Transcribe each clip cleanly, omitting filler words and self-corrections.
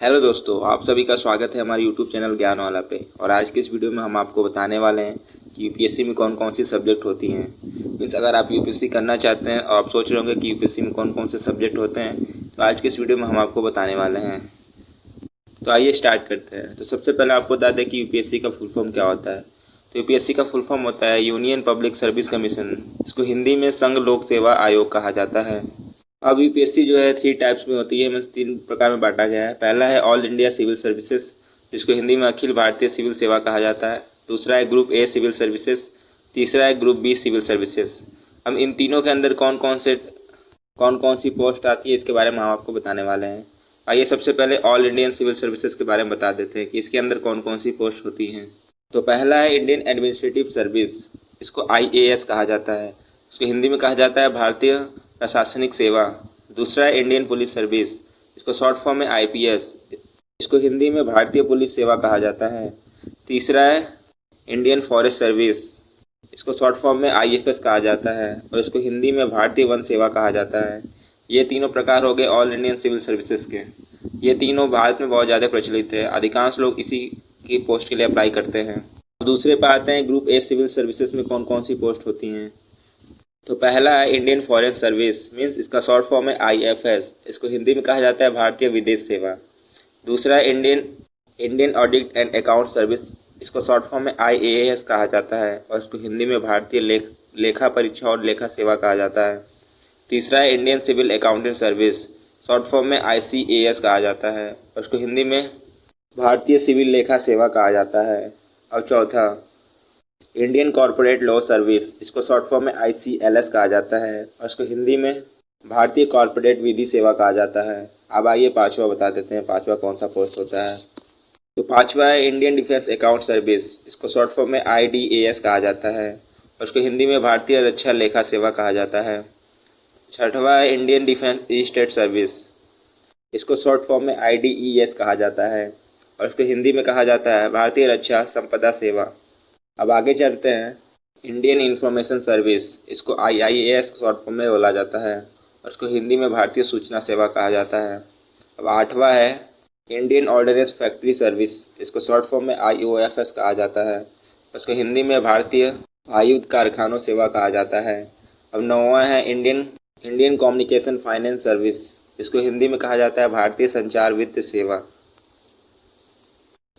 Hello दोस्तों, आप सभी का स्वागत है हमारे यूट्यूब चैनल ज्ञान वाला पे। और आज के इस वीडियो में हम आपको बताने वाले हैं कि यूपीएससी में कौन कौन सी सब्जेक्ट होती हैं। मीन्स अगर आप यूपीएससी करना चाहते हैं और आप सोच रहे होंगे कि यूपीएससी में कौन कौन से सब्जेक्ट होते हैं, तो आज के इस वीडियो में हम आपको बताने वाले हैं। तो आइए स्टार्ट करते हैं। तो सबसे पहले आपको बता दें कि यूपीएससी का फुल फॉर्म क्या होता है। तो यूपीएससी का फुल फॉर्म होता है यूनियन पब्लिक सर्विस कमीशन। इसको हिंदी में संघ लोक सेवा आयोग कहा जाता है। अब यूपीएससी जो है 3 टाइप्स में होती है, मीन्स 3 प्रकार में बांटा गया है। पहला है ऑल इंडिया सिविल सर्विसेज, जिसको हिंदी में अखिल भारतीय सिविल सेवा कहा जाता है। दूसरा है ग्रुप ए सिविल सर्विसेज। तीसरा है ग्रुप बी सिविल सर्विसेज। हम इन तीनों के अंदर कौन कौन सी पोस्ट आती है इसके बारे में हम आपको बताने वाले हैं। आइए सबसे पहले ऑल इंडियन सिविल सर्विसेज के बारे में बता देते हैं कि इसके अंदर कौन कौन सी पोस्ट होती हैं। तो पहला है इंडियन एडमिनिस्ट्रेटिव सर्विस, इसको आईएएस कहा जाता है। इसको हिंदी में कहा जाता है भारतीय प्रशासनिक सेवा। दूसरा है इंडियन पुलिस सर्विस, इसको शॉर्ट फॉर्म में आईपीएस, इसको हिंदी में भारतीय पुलिस सेवा कहा जाता है। तीसरा है इंडियन फॉरेस्ट सर्विस, इसको शॉर्ट फॉर्म में आईएफएस कहा जाता है और इसको हिंदी में भारतीय वन सेवा कहा जाता है। ये तीनों प्रकार हो गए ऑल इंडियन सिविल सर्विसेज के। ये तीनों भारत में बहुत ज़्यादा प्रचलित है, अधिकांश लोग इसी की पोस्ट के लिए अप्लाई करते हैं। दूसरे पर आते हैं ग्रुप ए सिविल सर्विसेज में कौन कौन सी पोस्ट होती हैं। तो पहला है इंडियन फॉरेन सर्विस, मीन्स इसका शॉर्ट फॉर्म है आईएफएस, इसको हिंदी में कहा जाता है भारतीय विदेश सेवा। दूसरा है Indian audit and account service, इसको शॉर्ट फॉर्म में आईएएस कहा जाता है और इसको हिंदी में भारतीय लेखा परीक्षा और लेखा सेवा कहा जाता है। तीसरा है Indian civil accountant service, short form में आईसीएएस कहा जाता है और इसको हिंदी में भारतीय सिविल लेखा सेवा कहा जाता है। और चौथा इंडियन कॉर्पोरेट लॉ सर्विस, इसको शॉर्ट फॉर्म में आईसीएलएस कहा जाता है और इसको हिंदी में भारतीय कॉर्पोरेट विधि सेवा कहा जाता है। अब आइए पांचवा बता देते हैं, पांचवा कौन सा पोस्ट होता है। तो पांचवा है इंडियन डिफेंस अकाउंट सर्विस, इसको शॉर्ट फॉर्म में आईडीएएस कहा जाता है और इसको हिंदी में भारतीय रक्षा लेखा सेवा कहा जाता है। छठवा है इंडियन डिफेंस स्टेट सर्विस, इसको शॉर्ट फॉर्म में आईडीईएस कहा जाता है और इसको हिंदी में कहा जाता है भारतीय रक्षा संपदा सेवा। अब आगे चलते हैं इंडियन इंफॉर्मेशन सर्विस, इसको आईआईएस शॉर्ट फॉर्म में बोला जाता है और इसको हिंदी में भारतीय सूचना सेवा कहा जाता है। अब आठवां है इंडियन ऑर्डिनेंस फैक्ट्री सर्विस, इसको शॉर्ट फॉर्म में आईओएफएस कहा जाता है और इसको हिंदी में भारतीय आयुध कारखानों सेवा कहा जाता है। अब नौवां है इंडियन कम्युनिकेशन फाइनेंस सर्विस, इसको हिंदी में कहा जाता है भारतीय संचार वित्त सेवा।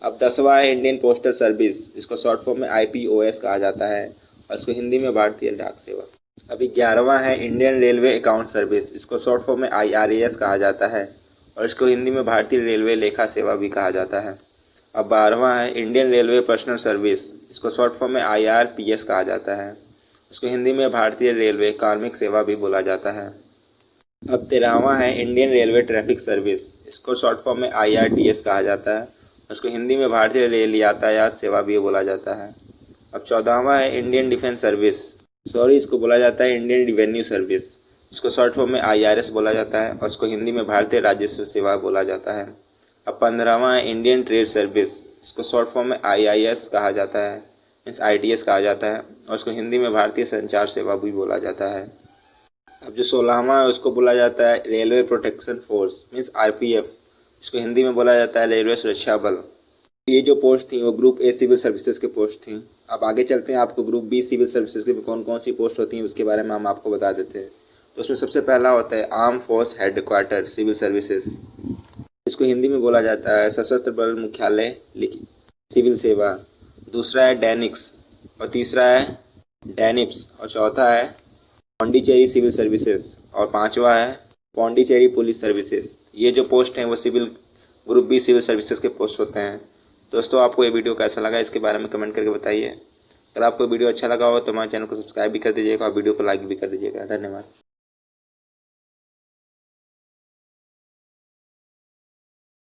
अब 10वां है इंडियन पोस्टल सर्विस, इसको शॉर्ट फॉर्म में आईपीओएस कहा जाता है और इसको हिंदी में भारतीय डाक सेवा। अभी 11वां है इंडियन रेलवे अकाउंट सर्विस, इसको शॉर्ट फॉर्म में आईआरएएस कहा जाता है और इसको हिंदी में भारतीय रेलवे लेखा सेवा भी कहा जाता है। अब 12वां है इंडियन रेलवे पर्सनल सर्विस, इसको शॉर्ट फॉर्म में आईआरपीएस कहा जाता है, इसको हिंदी में भारतीय रेलवे कार्मिक सेवा भी बोला जाता है। अब 13वां है इंडियन रेलवे ट्रैफिक सर्विस, इसको शॉर्ट फॉर्म में आईआरटीएस कहा जाता है, उसको हिंदी में भारतीय रेल यातायात सेवा भी बोला जाता है। अब 14वां है इंडियन डिफेंस सर्विस, इसको बोला जाता है इंडियन रिवेन्यू सर्विस, इसको शॉर्ट फॉर्म में आईआरएस बोला जाता है और इसको हिंदी में भारतीय राजस्व सेवा बोला जाता है। अब 15वां है इंडियन ट्रेड सर्विस, इसको शॉर्ट फॉर्म में आईआईएस कहा जाता है, मीन्स आईटीएस कहा जाता है और इसको हिंदी में भारतीय संचार सेवा भी बोला जाता है। अब जो 16वां है उसको बोला जाता है railway protection force, means RPF, इसको हिंदी में बोला जाता है रेलवे सुरक्षा बल। ये जो पोस्ट थी वो ग्रुप ए सिविल सर्विसेज के पोस्ट थी। अब आगे चलते हैं, आपको ग्रुप बी सिविल सर्विसेज के कौन कौन सी पोस्ट होती हैं उसके बारे में हम आपको बता देते हैं। तो उसमें सबसे पहला होता है arm force headquarter civil services, इसको हिंदी में बोला जाता है सशस्त्र बल मुख्यालय लिखित सिविल सेवा। दूसरा है डैनिक्स और तीसरा है डैनिप्स और चौथा है पौंडीचेरी सिविल सर्विसेज और पांचवा है पौंडीचेरी पुलिस सर्विसेज। ये जो पोस्ट हैं वो ग्रुप बी सिविल सर्विसेज के पोस्ट होते हैं। दोस्तों, आपको ये वीडियो कैसा लगा इसके बारे में कमेंट करके बताइए। अगर आपको वीडियो अच्छा लगा हो तो हमारे चैनल को सब्सक्राइब भी कर दीजिएगा और वीडियो को लाइक भी कर दीजिएगा। धन्यवाद।